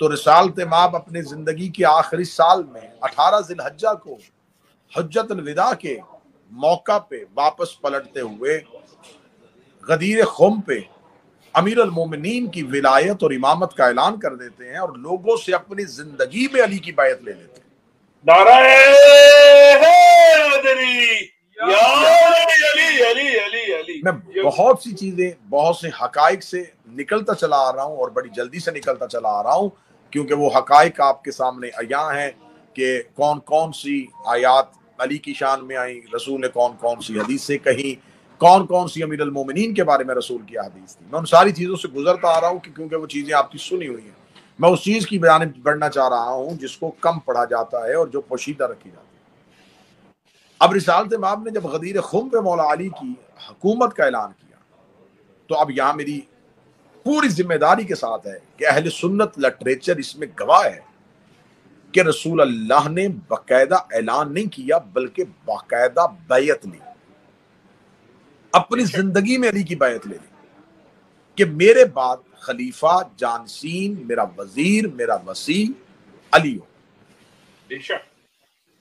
تو رسالت مآب اپنی زندگی کے آخری سال میں 18 ذی الحجہ کو حجت الوداع کے موقع پہ واپس پلٹتے ہوئے غدیر خم پہ امیر المومنین کی ولایت اور امامت کا اعلان کر دیتے ہیں اور لوگوں سے اپنی زندگی میں علی کی بیعت لے لیتے ہیں۔ نعرہ حیدری یا علی علی علی علی۔ میں بہت سی چیزیں، بہت سے حقائق سے نکلتا چلا آ رہا ہوں اور بڑی جلدی سے نکلتا چلا آ رہا ہوں، کیونکہ وہ حقائق آپ کے سامنے عیاں ہیں کہ کون کون سی آیات علی کی شان میں آئیں، رسول نے کون کون سی حدیثیں کہیں، کون کون سی امیر المومنین کے بارے میں رسول کی حدیث تھی۔ میں ان ساری چیزوں سے گزرتا آ رہا ہوں کیونکہ وہ چیزیں آپ کی سنی ہوئی ہیں۔ میں اس چیز کی جانب بڑھنا چاہ رہا ہوں جس کو کم پڑھا جاتا ہے اور جو پوشیدہ رکھی جاتی ہے۔ اب رسالت مآب نے جب غدیر خم پہ مولا علی کی حکومت کا اعلان کیا تو اب یہاں میری پوری ذمہ داری کے ساتھ ہے کہ اہل سنت لٹریچر اس میں گواہ ہے کہ رسول اللہ نے باقاعدہ اعلان نہیں کیا بلکہ باقاعدہ بیعت لی، اپنی زندگی میں علی کی بیعت لے لی کہ میرے بعد خلیفہ جانشین، میرا وزیر، میرا وصی علی ہو۔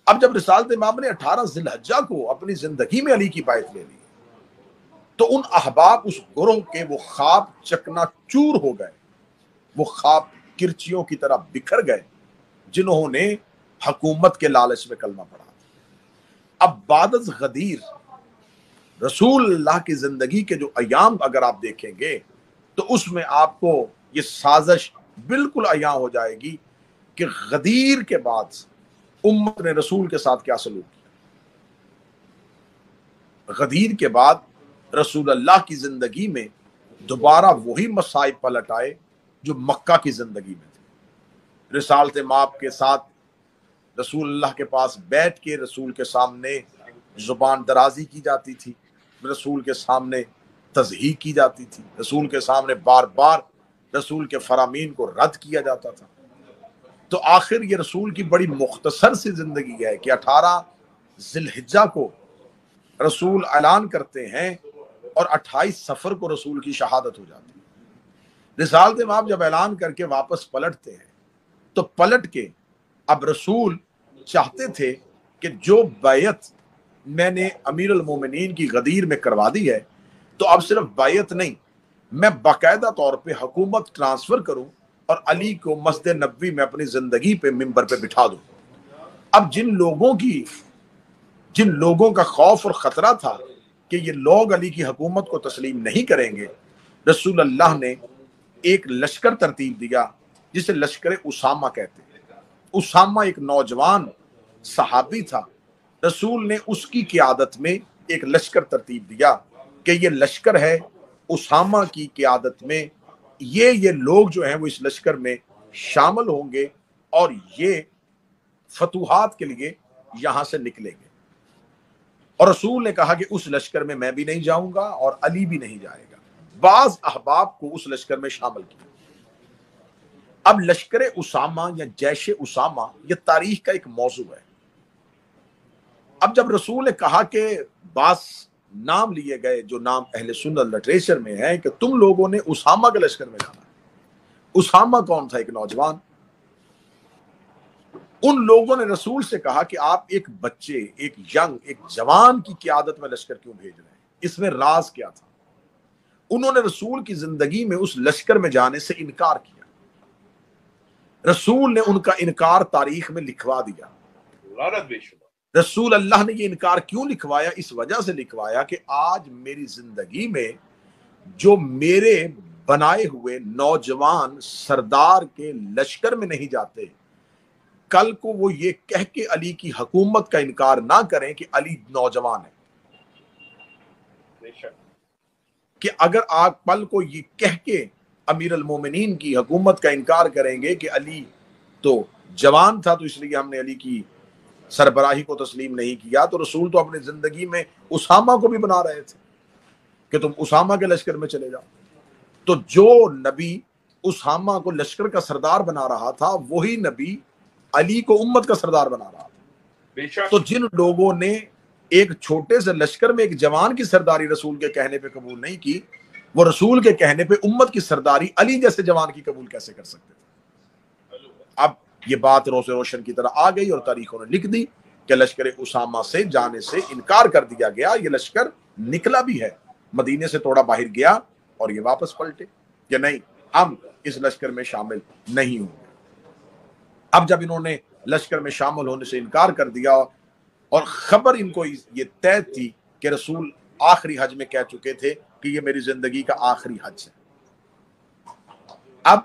اب جب رسالت مآب نے 18 ذی الحجہ کو اپنی زندگی میں علی کی بیعت لے لی تو ان احباب، اس گروہ کے وہ خواب چکنا چور ہو گئے، وہ خواب کرچیوں کی طرح بکھر گئے جنہوں نے حکومت کے لالچ میں کلمہ پڑھا۔ اب بعد از غدیر رسول اللہ کی زندگی کے جو ایام اگر آپ دیکھیں گے تو اس میں آپ کو یہ سازش بالکل عیاں ہو جائے گی کہ غدیر کے بعد امت نے رسول کے ساتھ کیا سلوک کیا۔ غدیر کے بعد رسول اللہ کی زندگی میں دوبارہ وہی مصائب پلٹ آئے جو مکہ کی زندگی میں تھے۔ رسالت مآب کے ساتھ رسول اللہ کے پاس بیٹھ کے رسول کے سامنے زبان درازی کی جاتی تھی، رسول کے سامنے تضحیق کی جاتی تھی، رسول کے سامنے بار بار رسول کے فرامین کو رد کیا جاتا تھا۔ تو آخر یہ رسول کی بڑی مختصر سی زندگی ہے کہ 18 ذی الحجہ کو رسول اعلان کرتے ہیں اور 28 صفر کو رسول کی شہادت ہو جاتی ہے۔ رسالت مآب جب اعلان کر کے واپس پلٹتے ہیں تو پلٹ کے اب رسول چاہتے تھے کہ جو بیعت میں نے امیر المومنین کی غدیر میں کروا دی ہے تو اب صرف بیعت نہیں، میں باقاعدہ طور پہ حکومت ٹرانسفر کروں اور علی کو مسجد نبوی میں اپنی زندگی پہ منبر پہ بٹھا دوں۔ اب جن لوگوں کا خوف اور خطرہ تھا کہ یہ لوگ علی کی حکومت کو تسلیم نہیں کریں گے، رسول اللہ نے ایک لشکر ترتیب دیا جسے لشکر اسامہ کہتے ہیں۔ اسامہ ایک نوجوان صحابی تھا، رسول نے اس کی قیادت میں ایک لشکر ترتیب دیا کہ یہ لشکر ہے اسامہ کی قیادت میں، یہ لوگ جو ہیں وہ اس لشکر میں شامل ہوں گے اور یہ فتوحات کے لیے یہاں سے نکلیں گے۔ اور رسول نے کہا کہ اس لشکر میں بھی نہیں جاؤں گا اور علی بھی نہیں جائے گا۔ بعض احباب کو اس لشکر میں شامل کیا۔ اب لشکر اسامہ یا جیش اسامہ یہ تاریخ کا ایک موضوع ہے۔ اب جب رسول نے کہا کہ بعض نام لیے گئے جو نام اہل سنت لٹریچر میں ہے کہ تم لوگوں نے اسامہ کے لشکر میں جانا ہے۔ اسامہ کون تھا؟ ایک نوجوان۔ ان لوگوں نے رسول سے کہا کہ آپ ایک بچے، ایک جوان کی قیادت میں لشکر کیوں بھیج رہے ہیں؟ اس میں راز کیا تھا؟ انہوں نے رسول کی زندگی میں اس لشکر میں جانے سے انکار کیا۔ رسول نے ان کا انکار تاریخ میں لکھوا دیا۔ رسول اللہ نے یہ انکار کیوں لکھوایا؟ اس وجہ سے لکھوایا کہ آج میری زندگی میں جو میرے بنائے ہوئے نوجوان سردار کے لشکر میں نہیں جاتے، کل کو وہ یہ کہہ کے علی کی حکومت کا انکار نہ کریں کہ علی نوجوان ہے۔ کہ اگر آپ کل کو یہ کہہ کے امیر المومنین کی حکومت کا انکار کریں گے کہ علی تو جوان تھا تو اس لیے ہم نے علی کی سربراہی کو تسلیم نہیں کیا، تو رسول تو اپنی زندگی میں اسامہ کو بھی بنا رہے تھے کہ تم اسامہ کے لشکر میں چلے جاؤ۔ تو جو نبی اسامہ کو لشکر کا سردار بنا رہا تھا وہی نبی علی کو امت کا سردار بنا رہا تھا۔ تو جن لوگوں نے ایک چھوٹے سے لشکر میں ایک جوان کی سرداری رسول کے کہنے پہ قبول نہیں کی، وہ رسول کے کہنے پہ امت کی سرداری علی جیسے جوان کی قبول کیسے کر سکتے تھے؟ اب یہ بات روز روشن کی طرح آ گئی اور تاریخوں نے لکھ دی کہ لشکر اسامہ سے جانے سے انکار کر دیا گیا. یہ لشکر نکلا بھی ہے, مدینے سے تھوڑا باہر گیا اور یہ واپس پلٹے کہ نہیں ہم اس لشکر میں شامل نہیں ہوں گے. اب جب انہوں نے لشکر میں شامل ہونے سے انکار کر دیا اور خبر ان کو یہ طے تھی کہ رسول آخری حج میں کہہ چکے تھے کہ یہ میری زندگی کا آخری حج ہے. اب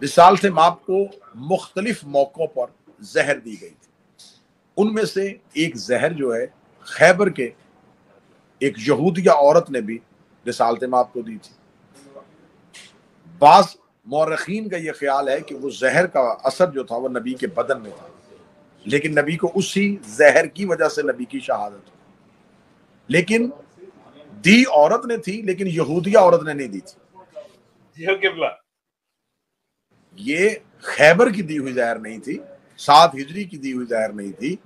رسالت مآب کو مختلف موقعوں پر زہر دی گئی تھی. ان میں سے ایک زہر جو ہے خیبر کے ایک یہودیہ عورت نے بھی رسالت مآب کو دی تھی. بعض مورخین کا یہ خیال ہے کہ وہ زہر کا اثر جو تھا وہ نبی کے بدن میں تھا, لیکن نبی کو اسی زہر کی وجہ سے نبی کی شہادت ہوئی. لیکن دی عورت نے تھی, لیکن یہودیہ عورت نے نہیں دی تھی. یہ خیبر کی دی ہوئی زہر نہیں تھی, 7 ہجری کی دی ہوئی زہر نہیں تھی.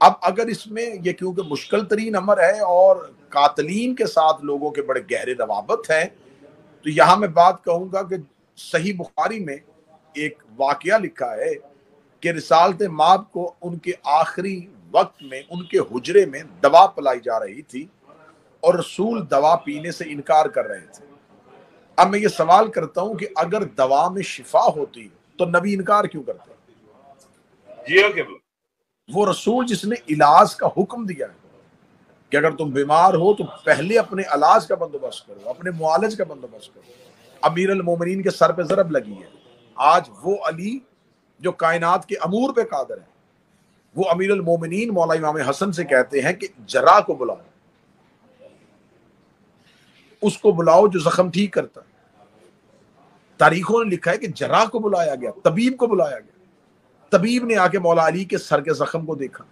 اب اگر اس میں یہ کیونکہ مشکل ترین امر ہے اور قاتلین کے ساتھ لوگوں کے بڑے گہرے روابط ہیں, تو یہاں میں بات کہوں گا کہ صحیح بخاری میں ایک واقعہ لکھا ہے کہ رسالت مآب کو ان کے آخری وقت میں ان کے حجرے میں دوا پلائی جا رہی تھی اور رسول دوا پینے سے انکار کر رہے تھے. اب میں یہ سوال کرتا ہوں کہ اگر دوا میں شفا ہوتی تو نبی انکار کیوں کرتے؟ وہ رسول جس نے علاج کا حکم دیا ہے کہ اگر تم بیمار ہو تو پہلے اپنے علاج کا بندوبست کرو, اپنے معالج کا بندوبست کرو. امیر المومنین کے سر پہ ضرب لگی ہے. آج وہ علی جو کائنات کے امور پہ قادر ہے, وہ امیر المومنین مولا امام حسن سے کہتے ہیں کہ جراح کو بلاؤ, اس کو بلاؤ جو زخم ٹھیک کرتا ہے. تاریخوں نے لکھا ہے کہ جراح کو بلایا گیا, طبیب کو بلایا گیا. طبیب نے آ کے مولا علی کے سر کے زخم کو دیکھا.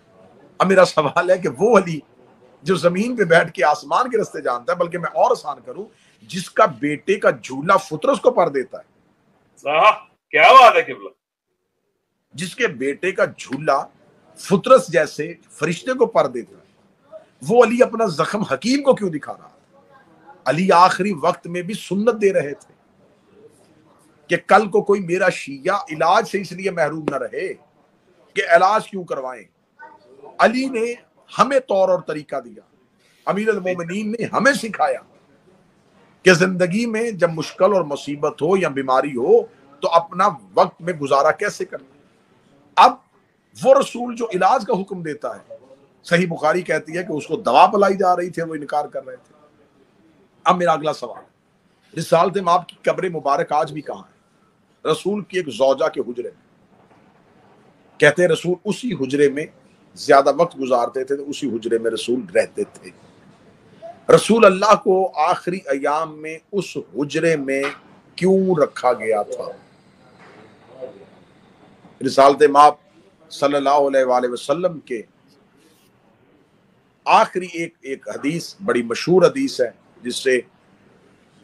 اب میرا سوال ہے کہ وہ علی جو زمین پہ بیٹھ کے آسمان کے رستے جانتا ہے, بلکہ میں اور آسان کروں, جس کا بیٹے کا جھولا فطرس کو پر دیتا ہے, کیا بات ہے قبلہ, جس کے بیٹے کا جھولا فطرس جیسے فرشتے کو پر دیتا ہے, وہ علی اپنا زخم حکیم کو کیوں دکھا رہا ہے؟ علی آخری وقت میں بھی سنت دے رہے تھے کہ کل کو کوئی میرا شیعہ علاج سے اس لیے محروم نہ رہے کہ علاج کیوں کروائیں. علی نے ہمیں طور اور طریقہ دیا, امیر المومنین نے ہمیں سکھایا کہ زندگی میں جب مشکل اور مصیبت ہو یا بیماری ہو تو اپنا وقت میں گزارا کیسے کرنا. اب وہ رسول جو علاج کا حکم دیتا ہے, صحیح بخاری کہتی ہے کہ اس کو دوا پلائی جا رہی تھی, وہ انکار کر رہے تھے. اب میرا اگلا سوال, رسالت مآب کی قبر مبارک آج بھی کہاں ہے؟ رسول کی ایک زوجہ کے حجرے میں. کہتے ہیں رسول اسی حجرے میں زیادہ وقت گزارتے تھے, تو اسی حجرے میں رسول رہتے تھے. رسول اللہ کو آخری ایام میں اس حجرے میں کیوں رکھا گیا تھا؟ رسالت مآب صلی اللہ علیہ وآلہ وسلم کے آخری ایک حدیث بڑی مشہور حدیث ہے جس سے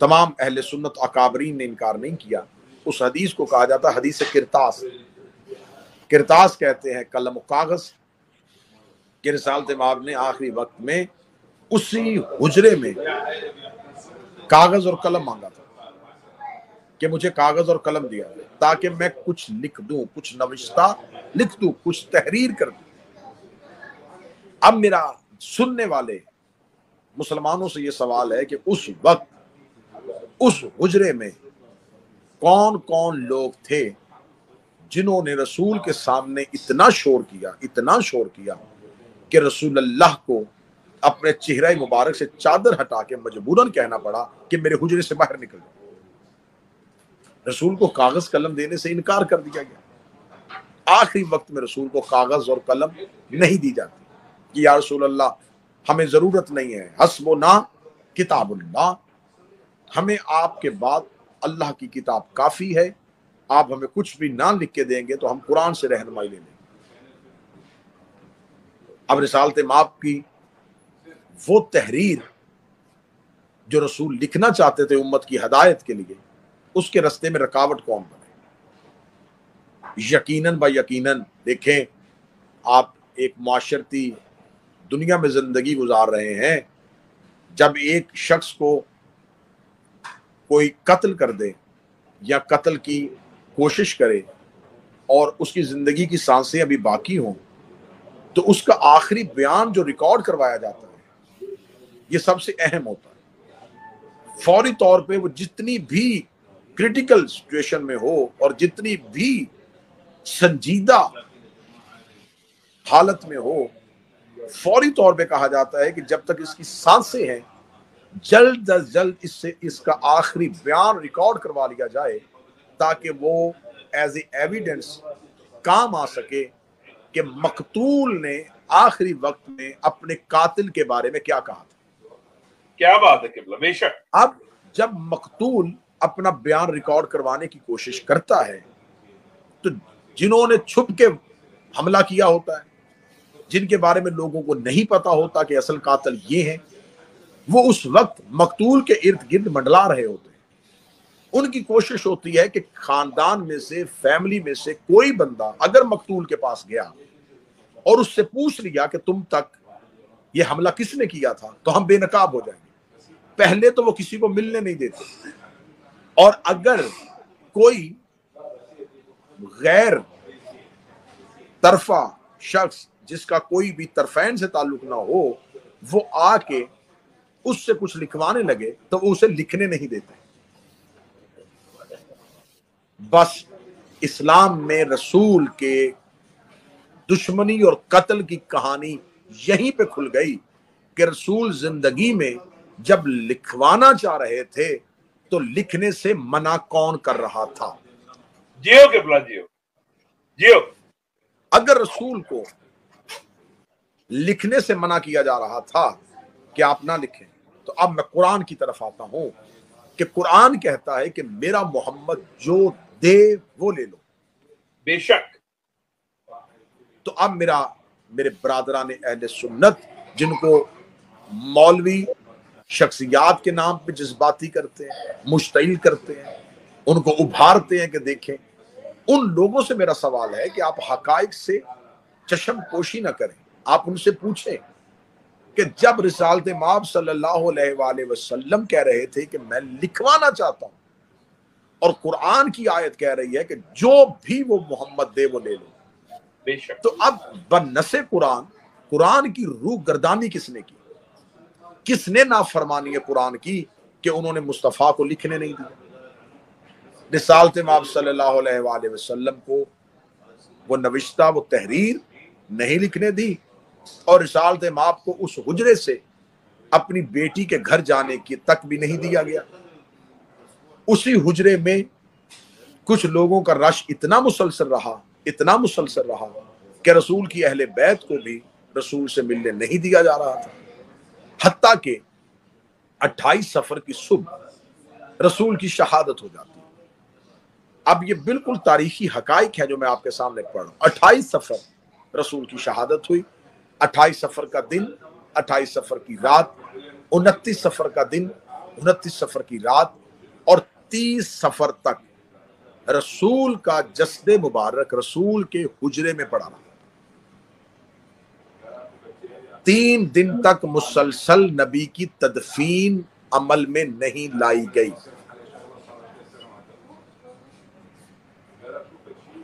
تمام اہل سنت اکابرین نے انکار نہیں کیا. اس حدیث کو کہا جاتا ہے حدیث کرتاس. کرتاس کہتے ہیں قلم و کاغذ, کہ رسالت مآب نے آخری وقت میں اسی حجرے میں کاغذ اور قلم مانگا تھا کہ مجھے کاغذ اور قلم دیا تاکہ میں کچھ لکھ دوں, کچھ نوشتہ لکھ دوں, کچھ تحریر کر دوں. اب میرا سننے والے مسلمانوں سے یہ سوال ہے کہ اس وقت اس حجرے میں کون کون لوگ تھے جنہوں نے رسول کے سامنے اتنا شور کیا کہ رسول اللہ کو اپنے چہرہ مبارک سے چادر ہٹا کے مجبوراً کہنا پڑا کہ میرے حجرے سے باہر نکل جاؤ. رسول کو کاغذ قلم دینے سے انکار کر دیا گیا. آخری وقت میں رسول کو کاغذ اور قلم نہیں دی جاتی کہ یا رسول اللہ ہمیں ضرورت نہیں ہے, حسبنا کتاب اللہ, ہمیں آپ کے بعد اللہ کی کتاب کافی ہے, آپ ہمیں کچھ بھی نہ لکھ کے دیں گے تو ہم قرآن سے رہنمائی لے لیں گے. اب رسالت مآب کی وہ تحریر جو رسول لکھنا چاہتے تھے امت کی ہدایت کے لیے, اس کے رستے میں رکاوٹ کون بنے؟ یقیناً با یقیناً دیکھیں, آپ ایک معاشرتی دنیا میں زندگی گزار رہے ہیں. جب ایک شخص کو کوئی قتل کر دے یا قتل کی کوشش کرے اور اس کی زندگی کی سانسیں ابھی باقی ہوں تو اس کا آخری بیان جو ریکارڈ کروایا جاتا ہے یہ سب سے اہم ہوتا ہے۔ فوری طور پہ وہ جتنی بھی کرٹیکل سچویشن میں ہو اور جتنی بھی سنجیدہ حالت میں ہو، فوری طور پہ کہا جاتا ہے کہ جب تک اس کی سانسیں ہیں جلد از جلد اس کا آخری بیان ریکارڈ کروا لیا جائے تاکہ وہ ایز اے ایویڈنس کام آ سکے کہ مقتول نے آخری وقت میں اپنے قاتل کے بارے میں کیا کہا تھا۔ کیا بات ہے قبلہ، بے شک۔ اب جب مقتول اپنا بیان ریکارڈ کروانے کی کوشش کرتا ہے تو جنہوں نے چھپ کے حملہ کیا ہوتا ہے، جن کے بارے میں لوگوں کو نہیں پتا ہوتا کہ اصل قاتل یہ ہیں، وہ اس وقت مقتول کے ارد گرد منڈلا رہے ہوتے ہیں۔ ان کی کوشش ہوتی ہے کہ خاندان میں سے، فیملی میں سے کوئی بندہ اگر مقتول کے پاس گیا اور اس سے پوچھ لیا کہ تم تک یہ حملہ کس نے کیا تھا تو ہم بے نقاب ہو جائیں گے۔ پہلے تو وہ کسی کو ملنے نہیں دیتے، اور اگر کوئی غیر طرفہ شخص جس کا کوئی بھی طرفین سے تعلق نہ ہو وہ آ کے اس سے کچھ لکھوانے لگے تو وہ اسے لکھنے نہیں دیتے۔ بس اسلام میں رسول کے دشمنی اور قتل کی کہانی یہیں پہ کھل گئی کہ رسول زندگی میں جب لکھوانا چاہ رہے تھے تو لکھنے سے منع کون کر رہا تھا؟ جیو قبلہ، جیو جیو۔ اگر رسول کو لکھنے سے منع کیا جا رہا تھا کہ آپ نہ لکھیں، تو اب میں قرآن کی طرف آتا ہوں کہ قرآن کہتا ہے کہ میرا محمد جو دے وہ لے لو۔ بے شک۔ تو اب میرے برادران اہل سنت جن کو مولوی شخصیات کے نام پہ جذباتی کرتے ہیں، مشتعل کرتے ہیں، ان کو ابھارتے ہیں کہ دیکھیں، ان لوگوں سے میرا سوال ہے کہ آپ حقائق سے چشم پوشی نہ کریں۔ آپ ان سے پوچھیں کہ جب رسالت مآب صلی اللہ علیہ وآلہ وسلم کہہ رہے تھے کہ میں لکھوانا چاہتا ہوں، اور قرآن کی آیت کہہ رہی ہے کہ جو بھی وہ محمد دے وہ لے لو، بے شک۔ تو اب بنص قرآن کی روح گردانی کس نے کی؟ کس نے نافرمانی ہے قرآن کی کہ انہوں نے مصطفیٰ کو لکھنے نہیں دیا؟ رسالت مآب صلی اللہ علیہ وآلہ وسلم کو وہ نوشتہ، وہ تحریر نہیں لکھنے دی، اور رسالت مآب کو اس حجرے سے اپنی بیٹی کے گھر جانے کی تک بھی نہیں دیا گیا۔ اسی حجرے میں کچھ لوگوں کا رش اتنا مسلسل رہا کہ رسول کی اہل بیت کو بھی رسول سے ملنے نہیں دیا جا رہا تھا، حتیٰ کہ 28 صفر کی صبح رسول کی شہادت ہو جاتی۔ اب یہ بالکل تاریخی حقائق ہے جو میں آپ کے سامنے پڑھ رہا ہوں۔ 28 صفر رسول کی شہادت ہوئی، 28 صفر کا دن، 28 صفر کی رات، 29 صفر کا دن، 29 صفر کی رات، اور 30 صفر تک رسول کا جسد مبارک رسول کے حجرے میں پڑا رہا۔ 3 دن تک مسلسل نبی کی تدفین عمل میں نہیں لائی گئی۔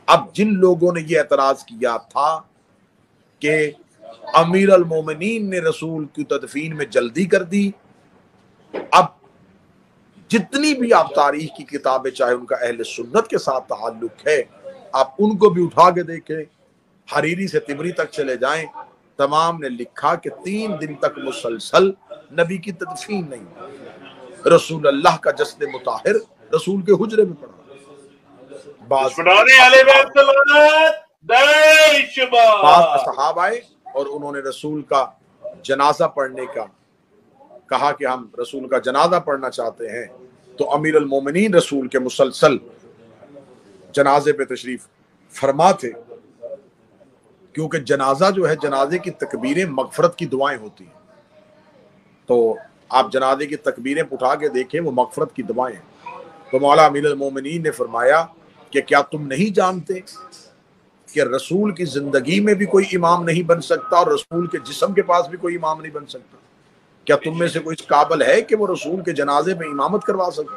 اب جن لوگوں نے یہ اعتراض کیا تھا کہ امیر المومنین نے رسول کی تدفین میں جلدی کر دی، اب جتنی بھی آپ تاریخ کی کتابیں، چاہے ان کا اہل سنت کے ساتھ تعلق ہے، آپ ان کو بھی اٹھا کے دیکھیں، حریری سے تبری تک چلے جائیں، تمام نے لکھا کہ 3 دن تک مسلسل نبی کی تدفین نہیں، رسول اللہ کا جسد مطہر رسول کے حجرے میں پڑا۔ بعض اصحاب آئے اور انہوں نے رسول کا جنازہ پڑھنے کا کہا کہ ہم رسول کا جنازہ پڑھنا چاہتے ہیں، تو امیر المومنین رسول کے مسلسل جنازے پہ تشریف فرما تھے، کیونکہ جنازہ جو ہے، جنازے کی تکبیریں مغفرت کی دعائیں ہوتی ہیں، تو آپ جنازے کی تکبیریں اٹھا کے دیکھیں، وہ مغفرت کی دعائیں ہیں۔ تو مولا امیر المومنین نے فرمایا کہ کیا تم نہیں جانتے کہ رسول کی زندگی میں بھی کوئی امام نہیں بن سکتا اور رسول کے جسم کے پاس بھی کوئی امام نہیں بن سکتا؟ کیا تم میں سے کوئی اس قابل ہے کہ وہ رسول کے جنازے میں امامت کروا سکے؟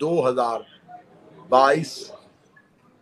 2022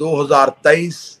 2023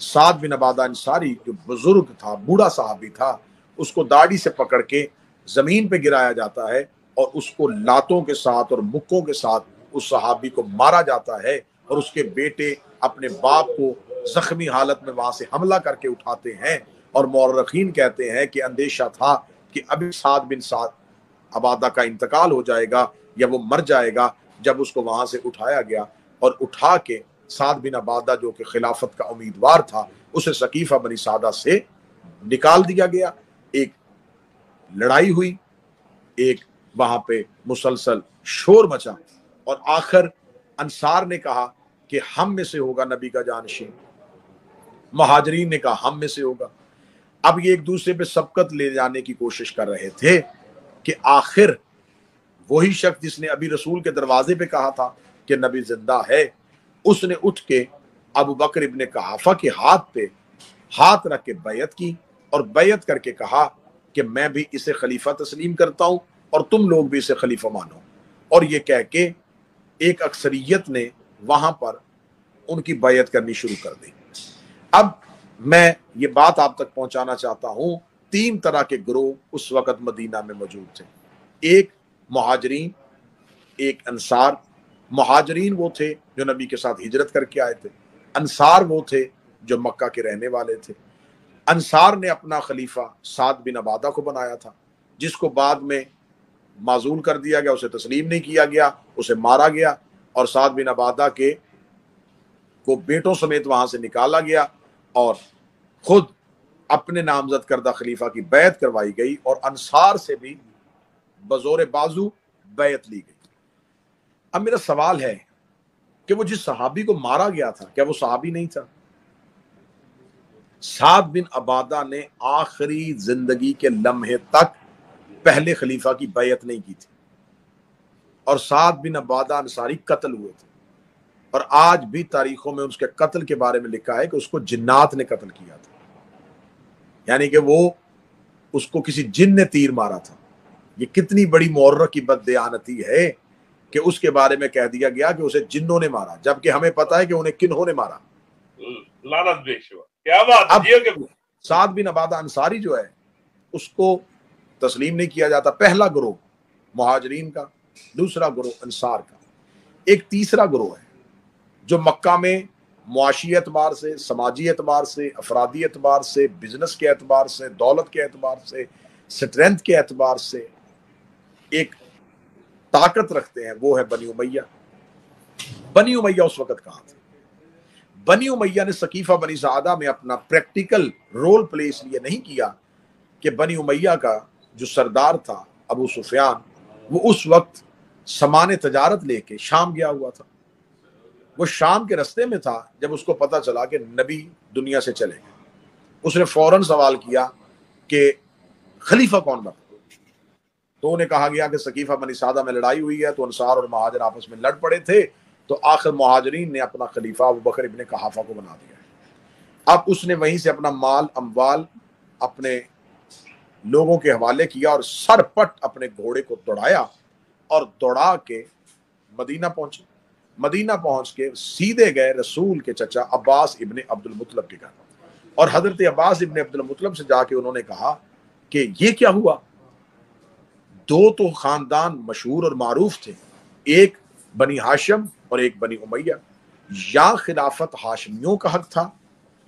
سعد بن عبادہ انصاری جو بزرگ تھا، بوڑھا صحابی تھا، اس کو داڑھی سے پکڑ کے زمین پہ گرایا جاتا ہے اور اس کو لاتوں کے ساتھ اور مکوں کے ساتھ اس صحابی کو مارا جاتا ہے، اور اس کے بیٹے اپنے باپ کو زخمی حالت میں وہاں سے حملہ کر کے اٹھاتے ہیں، اور مورخین کہتے ہیں کہ اندیشہ تھا کہ ابھی سعد بن عبادہ کا انتقال ہو جائے گا یا وہ مر جائے گا۔ جب اس کو وہاں سے اٹھایا گیا اور اٹھا کے سعد بن عبادہ جو کہ خلافت کا امیدوار تھا، اسے ثقیفہ بنی سعدہ سے نکال دیا گیا۔ ایک لڑائی ہوئی، ایک وہاں پہ مسلسل شور مچا، اور آخر انصار نے کہا کہ ہم میں سے ہوگا نبی کا جانشین، مہاجرین نے کہا ہم میں سے ہوگا۔ اب یہ ایک دوسرے پہ سبقت لے جانے کی کوشش کر رہے تھے کہ آخر وہی شخص جس نے ابھی رسول کے دروازے پہ کہا تھا کہ نبی زندہ ہے، اس نے اٹھ کے ابو بکر ابن قحافہ کے ہاتھ پہ ہاتھ رکھ کے بیعت کی، اور بیعت کر کے کہا کہ میں بھی اسے خلیفہ تسلیم کرتا ہوں اور تم لوگ بھی اسے خلیفہ مانو۔ اور یہ کہہ کے ایک اکثریت نے وہاں پر ان کی بیعت کرنی شروع کر دی۔ اب میں یہ بات آپ تک پہنچانا چاہتا ہوں، 3 طرح کے گروہ اس وقت مدینہ میں موجود تھے۔ ایک مہاجرین، ایک انصار۔ مہاجرین وہ تھے جو نبی کے ساتھ ہجرت کر کے آئے تھے، انصار وہ تھے جو مکہ کے رہنے والے تھے۔ انصار نے اپنا خلیفہ سعد بن عبادہ کو بنایا تھا، جس کو بعد میں معزول کر دیا گیا، اسے تسلیم نہیں کیا گیا، اسے مارا گیا، اور سعد بن عبادہ کے کو بیٹوں سمیت وہاں سے نکالا گیا، اور خود اپنے نامزد کردہ خلیفہ کی بیعت کروائی گئی، اور انصار سے بھی بزور بازو بیعت لی گئی۔ اب میرا سوال ہے کہ وہ جس صحابی کو مارا گیا تھا، کیا وہ صحابی نہیں تھا؟ سعد بن عبادہ نے آخری زندگی کے لمحے تک پہلے خلیفہ کی بیعت نہیں کی تھی، اور سعد بن عبادہ انصاری قتل ہوئے تھے، اور آج بھی تاریخوں میں اس کے قتل کے بارے میں لکھا ہے کہ اس کو جنات نے قتل کیا تھا، یعنی کہ وہ اس کو کسی جن نے تیر مارا تھا۔ یہ کتنی بڑی مورخ کی بددیانتی ہے کہ اس کے بارے میں کہہ دیا گیا کہ اسے جنوں نے مارا، جبکہ ہمیں پتا ہے کہ انہیں کنہوں نے مارا۔ لعنت بے شبہ، کیا بات اب ہے کہ سعد بن عبادہ انصاری جو ہے اس کو تسلیم نہیں کیا جاتا۔ پہلا گروہ مہاجرین کا، دوسرا گروہ انصار کا، ایک تیسرا گروہ ہے جو مکہ میں معاشی اعتبار سے، سماجی اعتبار سے، افرادی اعتبار سے، بزنس کے اعتبار سے، دولت کے اعتبار سے، سٹرینتھ کے اعتبار سے ایک طاقت رکھتے ہیں، وہ ہے بنی امیہ۔ بنی امیہ اس وقت کہاں تھے؟ بنی امیہ نے ثقیفہ بنی سعدہ میں اپنا پریکٹیکل رول پلے اس لیے نہیں کیا کہ بنی امیہ کا جو سردار تھا ابو سفیان، وہ اس وقت سامان تجارت لے کے شام گیا ہوا تھا۔ وہ شام کے رستے میں تھا جب اس کو پتا چلا کہ نبی دنیا سے چلے گئے۔ اس نے فوراً سوال کیا کہ خلیفہ کون بنا؟ تو انہیں کہا گیا کہ ثقیفہ بنی سعدہ میں لڑائی ہوئی ہے، تو انصار اور مہاجر آپس میں لڑ پڑے تھے، تو آخر مہاجرین نے اپنا خلیفہ ابو بکر ابن قحافہ کو بنا دیا۔ اب اس نے وہیں سے اپنا مال اموال اپنے لوگوں کے حوالے کیا، اور سر پٹ اپنے گھوڑے کو دوڑایا اور دوڑا کے مدینہ پہنچے۔ مدینہ پہنچ کے سیدھے گئے رسول کے چچا عباس ابن عبد المطلب کے گھر، اور حضرت عباس ابن عبد المطلب سے جا کے انہوں نے کہا کہ یہ کیا ہوا؟ دو تو خاندان مشہور اور معروف تھے، ایک بنی ہاشم اور ایک بنی امیہ، یا خلافت ہاشمیوں کا حق تھا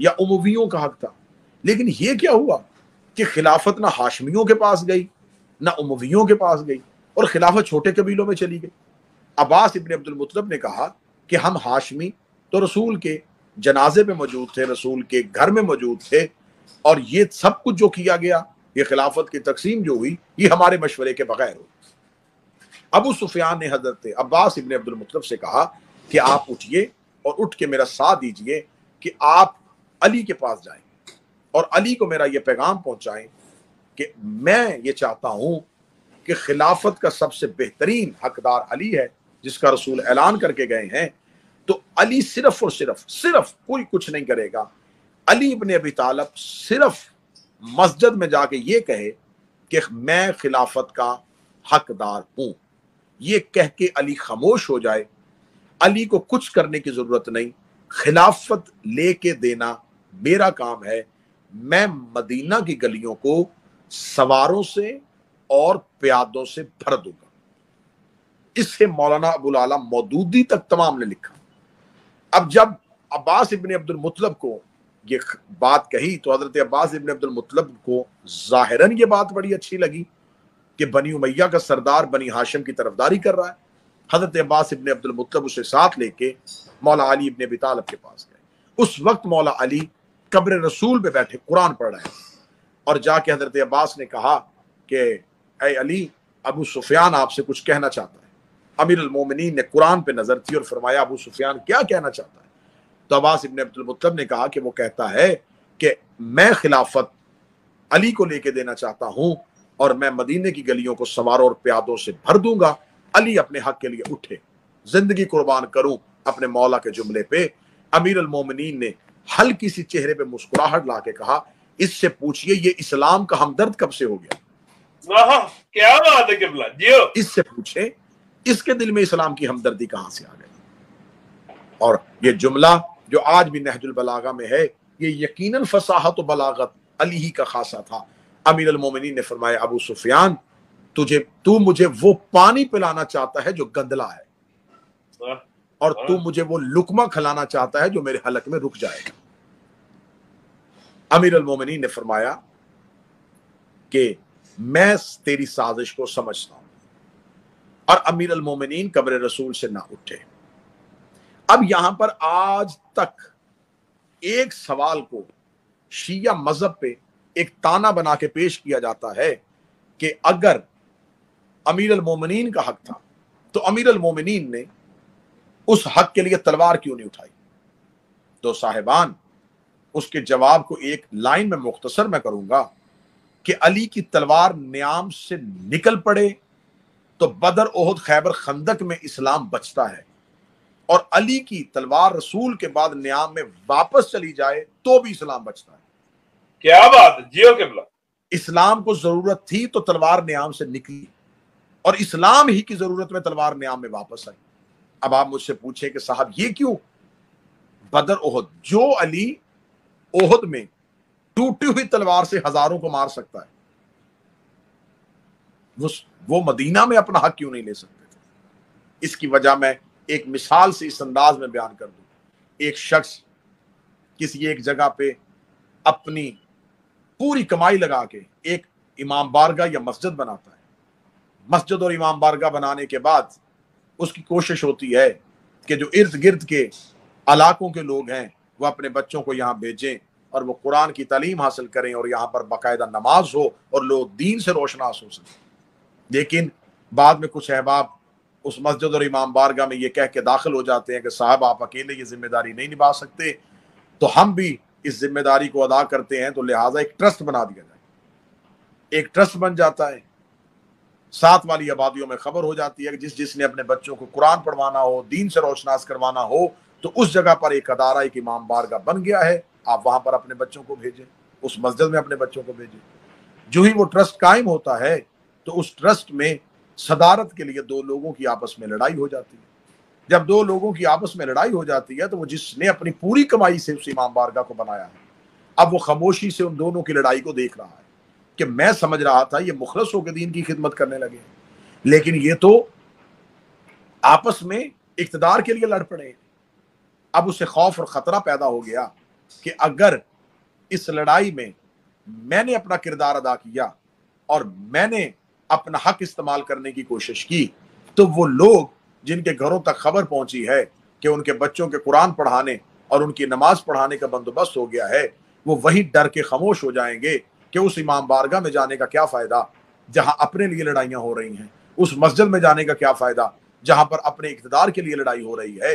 یا امویوں کا حق تھا، لیکن یہ کیا ہوا کہ خلافت نہ ہاشمیوں کے پاس گئی نہ امویوں کے پاس گئی، اور خلافت چھوٹے قبیلوں میں چلی گئی۔ عباس ابن عبد المطلب نے کہا کہ ہم ہاشمی تو رسول کے جنازے پہ موجود تھے، رسول کے گھر میں موجود تھے، اور یہ سب کچھ جو کیا گیا، یہ خلافت کی تقسیم جو ہوئی، یہ ہمارے مشورے کے بغیر ہوئی۔ ابو سفیان نے حضرت عباس ابن عبد المطلب سے کہا کہ آپ اٹھیے اور اٹھ کے میرا ساتھ دیجئے کہ آپ علی کے پاس جائیں اور علی کو میرا یہ پیغام پہنچائیں کہ میں یہ چاہتا ہوں کہ خلافت کا سب سے بہترین حقدار علی ہے، جس کا رسول اعلان کر کے گئے ہیں، تو علی صرف اور صرف کوئی کچھ نہیں کرے گا۔ علی ابن ابی طالب صرف مسجد میں جا کے یہ کہے کہ میں خلافت کا حقدار ہوں، یہ کہہ کے علی خاموش ہو جائے، علی کو کچھ کرنے کی ضرورت نہیں، خلافت لے کے دینا میرا کام ہے میں مدینہ کی گلیوں کو سواروں سے اور پیادوں سے بھر دوں گا. اس سے مولانا ابو العالی مودودی تک تمام نے لکھا. اب جب عباس ابن عبد المطلب کو یہ بات کہی تو حضرت عباس ابن عبد المطلب کو ظاہراً یہ بات بڑی اچھی لگی کہ بنی امیہ کا سردار بنی ہاشم کی طرفداری کر رہا ہے. حضرت عباس ابن عبد المطلب اسے ساتھ لے کے مولا علی ابن ابی طالب کے پاس گئے. اس وقت مولا علی قبر رسول پہ بیٹھے قرآن پڑھ رہے ہیں اور جا کے حضرت عباس نے کہا کہ اے علی، ابو سفیان آپ سے کچھ کہنا چاہتا ہے. امیر المومنین نے قرآن پہ نظر تھی اور فرمایا ابو سفیان کیا کہنا چاہتا ہے؟ تو عباس ابن عبد المطلب نے کہا کہ وہ کہتا ہے کہ میں خلافت علی کو لے کے دینا چاہتا ہوں اور میں مدینے کی گلیوں کو سواروں اور پیادوں سے بھر دوں گا. علی اپنے حق کے لیے اٹھے، زندگی قربان کروں اپنے مولا کے جملے پہ. امیر المومنین نے ہلکی سی چہرے پہ مسکراہٹ لا کے کہا اس سے پوچھئے یہ اسلام کا ہمدرد کب سے ہو گیا؟ کیا بات ہے قبلہ جیو. اس سے پوچھے اس کے دل میں اسلام کی ہمدردی کہاں سے آ گئی؟ اور یہ جملہ جو آج بھی نہج البلاغہ میں ہے یہ یقیناً فصاحت و بلاغت علی ہی کا خاصہ تھا. امیر المومنین نے فرمایا ابو سفیان تو مجھے وہ پانی پلانا چاہتا ہے جو گندلا ہے اور تو مجھے وہ لقمہ کھلانا چاہتا ہے جو میرے حلق میں رک جائے گا. امیر المومنین نے فرمایا کہ میں تیری سازش کو سمجھتا ہوں. اور امیر المومنین قبر رسول سے نہ اٹھے. اب یہاں پر آج تک ایک سوال کو شیعہ مذہب پہ ایک تانا بنا کے پیش کیا جاتا ہے کہ اگر امیر المومنین کا حق تھا تو امیر المومنین نے اس حق کے لیے تلوار کیوں نہیں اٹھائی؟ تو صاحبان اس کے جواب کو ایک لائن میں مختصر میں کروں گا کہ علی کی تلوار نیام سے نکل پڑے تو بدر، احد، خیبر، خندق میں اسلام بچتا ہے اور علی کی تلوار رسول کے بعد نیام میں واپس چلی جائے تو بھی اسلام بچتا ہے. کیا بات ہے جیو قبلہ. اسلام کو ضرورت تھی تو تلوار نیام سے نکلی اور اسلام ہی کی ضرورت میں تلوار نیام میں واپس آئی. اب آپ مجھ سے پوچھیں کہ صاحب یہ کیوں؟ بدر، احد، جو علی احد میں ٹوٹی ہوئی تلوار سے ہزاروں کو مار سکتا ہے وہ مدینہ میں اپنا حق کیوں نہیں لے سکتے تھے؟ اس کی وجہ میں ایک مثال سے اس انداز میں بیان کر دوں. ایک شخص کسی ایک جگہ پہ اپنی پوری کمائی لگا کے ایک امام بارگاہ یا مسجد بناتا ہے. مسجد اور امام بارگاہ بنانے کے بعد اس کی کوشش ہوتی ہے کہ جو ارد گرد کے علاقوں کے لوگ ہیں وہ اپنے بچوں کو یہاں بھیجیں اور وہ قرآن کی تعلیم حاصل کریں اور یہاں پر باقاعدہ نماز ہو اور لوگ دین سے روشناس ہو سکیں. لیکن بعد میں کچھ احباب اس مسجد اور امام بارگاہ میں یہ کہہ کے داخل ہو جاتے ہیں کہ صاحب آپ اکیلے یہ ذمہ داری نہیں نبھا سکتے تو ہم بھی اس ذمہ داری کو ادا کرتے ہیں، تو لہٰذا ایک ٹرسٹ بنا دیا جائے. ایک ٹرسٹ بن جاتا ہے. ساتھ والی آبادیوں میں خبر ہو جاتی ہے کہ جس نے اپنے بچوں کو قرآن پڑھوانا ہو، دین سے روشناس کروانا ہو تو اس جگہ پر ایک ادارہ، ایک امام بارگاہ بن گیا ہے. آپ وہاں پر اپنے بچوں کو بھیجیں، اس مسجد میں اپنے بچوں کو بھیجیں. جو ہی وہ ٹرسٹ قائم ہوتا ہے تو اس ٹرسٹ میں صدارت کے لیے دو لوگوں کی آپس میں لڑائی ہو جاتی ہے. جب دو لوگوں کی آپس میں لڑائی ہو جاتی ہے تو وہ جس نے اپنی پوری کمائی سے اس امام بارگاہ کو بنایا ہے اب وہ خاموشی سے ان دونوں کی لڑائی کو دیکھ رہا ہے کہ میں سمجھ رہا تھا یہ مخلص ہو کے دین کی خدمت کرنے لگے لیکن یہ تو آپس میں اقتدار کے لیے لڑ پڑے. اب اسے خوف اور خطرہ پیدا ہو گیا کہ اگر اس لڑائی میں نے اپنا کردار ادا کیا اور میں نے اپنا حق استعمال کرنے کی کوشش کی تو وہ لوگ جن کے گھروں تک خبر پہنچی ہے کہ ان کے بچوں کے قرآن پڑھانے اور ان کی نماز پڑھانے کا بندوبست ہو گیا ہے وہ وہی ڈر کے خاموش ہو جائیں گے کہ اس امام بارگاہ میں جانے کا کیا فائدہ جہاں اپنے لیے لڑائیاں ہو رہی ہیں، اس مسجد میں جانے کا کیا فائدہ جہاں پر اپنے اقتدار کے لیے لڑائی ہو رہی ہے.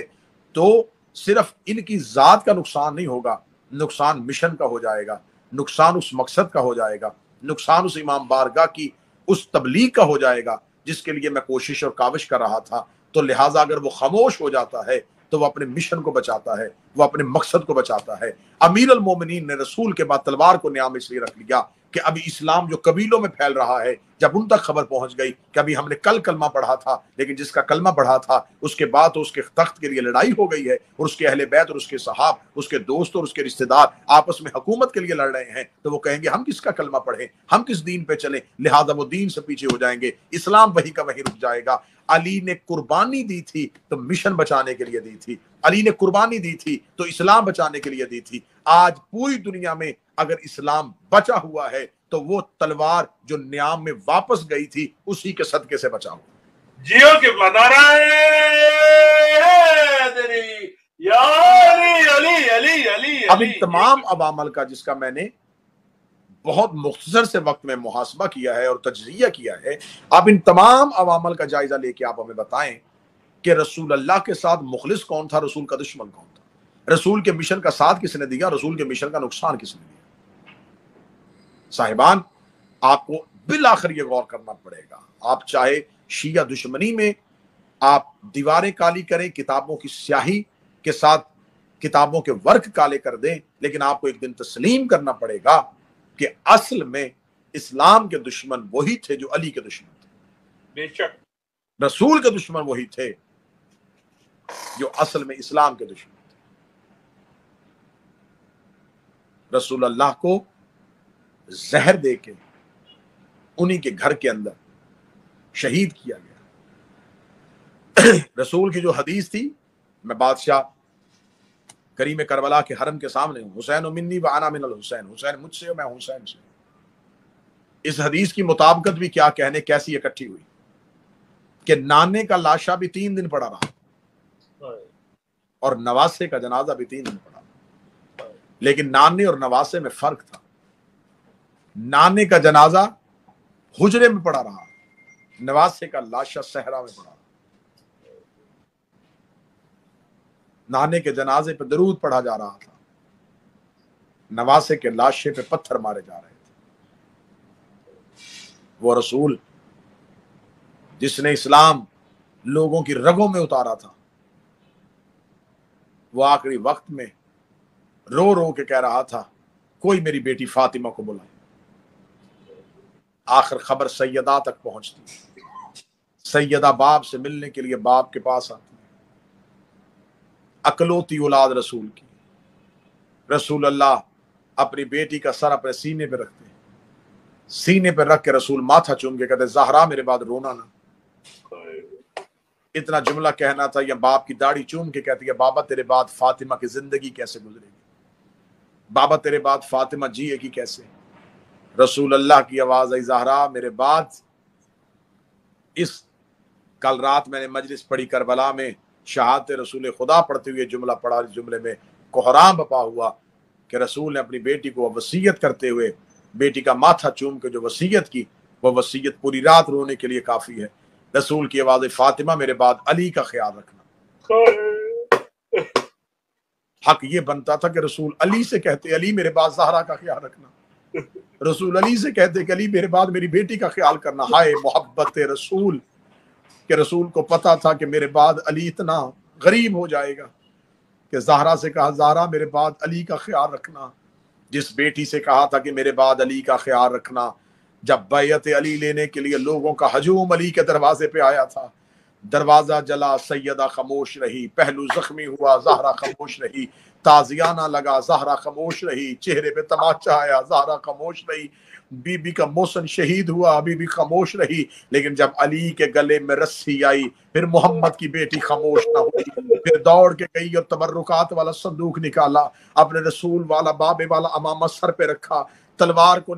تو صرف ان کی ذات کا نقصان نہیں ہوگا، نقصان مشن کا ہو جائے گا، نقصان اس مقصد کا ہو جائے گا، نقصان اس امام بارگاہ کی اس تبلیغ کا ہو جائے گا جس کے لیے میں کوشش اور کاوش کر رہا تھا. تو لہٰذا اگر وہ خاموش ہو جاتا ہے تو وہ اپنے مشن کو بچاتا ہے، وہ اپنے مقصد کو بچاتا ہے. امیر المومنین نے رسول کے بعد تلوار کو نیام اس لیے رکھ لیا کہ ابھی اسلام جو قبیلوں میں پھیل رہا ہے، جب ان تک خبر پہنچ گئی کہ ابھی ہم نے کل کلمہ پڑھا تھا، لیکن جس کا کلمہ پڑھا تھا اس کے بعد تو اس کے تخت کے لیے لڑائی ہو گئی ہے، اور اس کے اہل بیت اور اس کے صحاب، اس کے دوست اور اس کے رشتہ دار آپس میں حکومت کے لیے لڑ رہے ہیں، تو وہ کہیں گے ہم کس کا کلمہ پڑھیں، ہم کس دین پہ چلیں، لہذا وہ دین سے پیچھے ہو جائیں گے، اسلام وہی کا وہی رک جائے گا۔ علی نے قربانی دی تھی تو مشن بچانے کے لیے دی تھی، علی نے قربانی دی تھی تو اسلام بچانے کے لیے دی تھی۔ آج پوری دنیا میں اگر اسلام بچا ہوا ہے تو وہ تلوار جو نیام میں واپس گئی تھی اسی کے صدقے سے بچا ہوا۔ جیو کے نعرہ حیدری یا علی علی علی علی۔ اب ان تمام عوامل کا جس کا میں نے بہت مختصر سے وقت میں محاسبہ کیا ہے اور تجزیہ کیا ہے، اب ان تمام عوامل کا جائزہ لے کے آپ ہمیں بتائیں کہ رسول اللہ کے ساتھ مخلص کون تھا، رسول کا دشمن کون تھا، رسول کے مشن کا ساتھ کس نے دیا، رسول کے مشن کا نقصان کس نے دیا۔ صاحبان، آپ کو بالآخر یہ غور کرنا پڑے گا، آپ چاہے شیعہ دشمنی میں آپ دیواریں کالی کریں، کتابوں کی سیاہی کے ساتھ کتابوں کے ورق کالے کر دیں، لیکن آپ کو ایک دن تسلیم کرنا پڑے گا کہ اصل میں اسلام کے دشمن وہی تھے جو علی کے دشمن تھے، بے شک رسول کے دشمن وہی تھے جو اصل میں اسلام کے دشمن تھے۔ رسول اللہ کو زہر دے کے انہی کے گھر کے اندر شہید کیا گیا۔ رسول کی جو حدیث تھی، میں بادشاہ کریم کربلا کے حرم کے سامنے ہوں، حسین منی و انا من الحسین، حسین مجھ سے میں حسین سے۔ اس حدیث کی مطابقت بھی کیا کہنے کیسی اکٹھی ہوئی کہ نانے کا لاشا بھی 3 دن پڑا رہا اور نواسے کا جنازہ بھی 3 دن پڑا رہا، لیکن نانے اور نواسے میں فرق تھا۔ نانے کا جنازہ حجرے میں پڑا رہا، نواسے کا لاشا صحرا میں پڑا رہا۔ نانے کے جنازے پہ درود پڑھا جا رہا تھا، نواسے کے لاشے پہ پتھر مارے جا رہے تھے۔ وہ رسول جس نے اسلام لوگوں کی رگوں میں اتارا تھا، وہ آخری وقت میں رو رو کے کہہ رہا تھا کوئی میری بیٹی فاطمہ کو بلائے۔ آخر خبر سیدہ تک پہنچتی، سیدہ باپ سے ملنے کے لیے باپ کے پاس آتی، اکلوتی اولاد رسول کی۔ رسول اللہ اپنی بیٹی کا سر اپنے سینے پہ رکھتے، سینے پہ رکھ کے رسول ماتھا چوم کے کہتے زہرا میرے بعد رونا نہ۔ اتنا جملہ کہنا تھا، یا باپ کی داڑھی چوم کے کہتی ہے بابا تیرے بعد فاطمہ کی زندگی کیسے گزرے گی، بابا تیرے بعد فاطمہ جیے گی کیسے۔ رسول اللہ کی آواز آئی زہرا میرے بعد۔ اس کل رات میں نے مجلس پڑھی کربلا میں، شہادت رسول خدا پڑھتے ہوئے جملہ پڑھا، اس جملے میں کوہرام بپا ہوا کہ رسول نے اپنی بیٹی کو وصیت کرتے ہوئے بیٹی کا ماتھا چوم کے جو وصیت کی، وہ وصیت پوری رات رونے کے لیے کافی ہے۔ رسول کی آواز فاطمہ میرے بعد علی کا خیال رکھنا۔ حق یہ بنتا تھا کہ رسول علی سے کہتے علی میرے بعد زہرا کا خیال رکھنا، رسول علی سے کہتے کہ علی میرے بعد میری بیٹی کا خیال کرنا۔ ہائے محبت رسول کہ رسول کو پتا تھا کہ میرے بعد علی اتنا غریب ہو جائے گا کہ زہرا سے کہا زہرا میرے بعد علی کا خیال رکھنا۔ جس بیٹی سے کہا تھا کہ میرے بعد علی کا خیال رکھنا، جب بیعت علی لینے کے لیے لوگوں کا ہجوم علی کے دروازے پہ آیا تھا، دروازہ جلا سیدہ خاموش رہی، پہلو زخمی ہوا زہرا خاموش رہی، تازیانہ لگا زہرا خاموش رہی، چہرے پہ تماچا آیا زہرا خاموش رہی، بی بی کا محسن شہید ہوا بی بی خاموش رہی، لیکن جب علی کے گلے میں رسی آئی پھر محمد کی بیٹی خاموش نہ ہوئی، پھر دوڑ کے گئی اور تبرکات والا صندوق نکالا، اپنے رسول والا بابے والا امامہ سر پہ رکھا، تلوار کو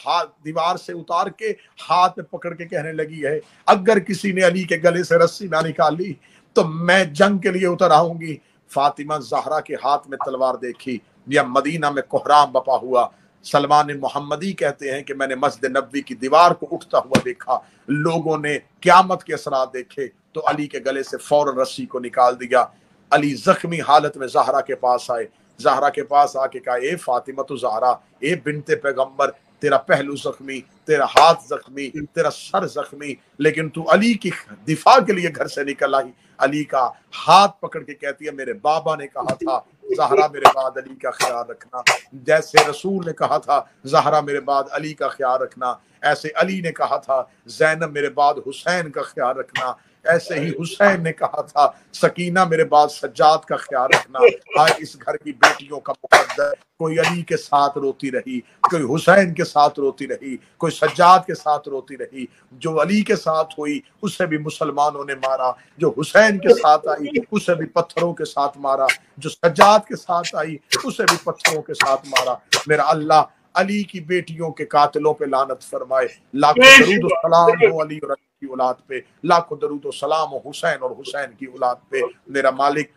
ہاتھ دیوار سے اتار کے ہاتھ میں پکڑ کے کہنے لگی ہے اگر کسی نے علی کے گلے سے رسی نہ نکالی تو میں جنگ کے لیے اتر آؤں گی۔ فاطمہ زہرا کے ہاتھ میں تلوار دیکھی یا مدینہ میں کوہرام بپا ہوا۔ سلمان محمدی کہتے ہیں کہ میں نے مسجد نبوی کی دیوار کو اٹھتا ہوا دیکھا، لوگوں نے قیامت کے اثرات دیکھے تو علی کے گلے سے فوراً رسی کو نکال دیا۔ علی زخمی حالت میں زہرا کے پاس آئے، زہرا کے پاس آ کے کہا اے فاطمہ تو زہرا، اے بنت پیغمبر، تیرا پہلو زخمی، تیرا ہاتھ زخمی، تیرا سر زخمی، لیکن تو علی کی دفاع کے لیے گھر سے نکل آئی۔ علی کا ہاتھ پکڑ کے کہتی ہے میرے بابا نے کہا تھا زہرا میرے بعد علی کا خیال رکھنا، جیسے رسول نے کہا تھا زہرا میرے بعد علی کا خیال رکھنا، ایسے علی نے کہا تھا زینب میرے بعد حسین کا خیال رکھنا، ایسے ہی حسین نے کہا تھا سکینہ میرے بعد سجاد کا خیال رکھنا۔ آج اس گھر کی بیٹیوں کا مقدر کوئی علی کے ساتھ روتی رہی، کوئی حسین کے ساتھ روتی رہی، کوئی سجاد کے ساتھ روتی رہی۔ جو علی کے ساتھ ہوئی اسے بھی مسلمانوں نے مارا، جو حسین کے ساتھ آئی اسے بھی پتھروں کے ساتھ مارا، جو سجاد کے ساتھ آئی اسے بھی پتھروں کے ساتھ مارا۔ میرا اللہ علی کی بیٹیوں کے قاتلوں پہ لعنت فرمائے۔ لاکھوں درود و سلام ہو علی اور علی کی اولاد پہ، لاکھوں درود و سلام ہو حسین اور حسین کی اولاد پہ۔ میرا مالک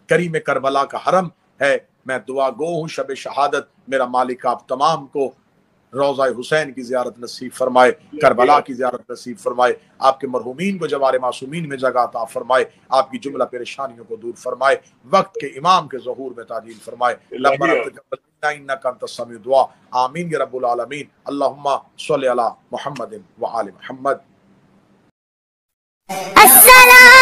کریم کربلا کا حرم ہے، میں دعا گو ہوں شب شہادت میرا مالک آپ تمام کو روضہ حسین کی زیارت نصیب فرمائے، کربلا کی زیارت نصیب فرمائے، آپ کے مرحومین کو جوار معصومین میں جگہ عطا فرمائے، آپ کی جملہ پریشانیوں کو دور فرمائے، وقت کے امام کے ظہور میں تعجیل فرمائے۔ ربنا تقبل منا انک انت السمیع الدعاء، آمین یا رب العالمین۔ اللہم صلی علی محمد وآل محمد۔ السلام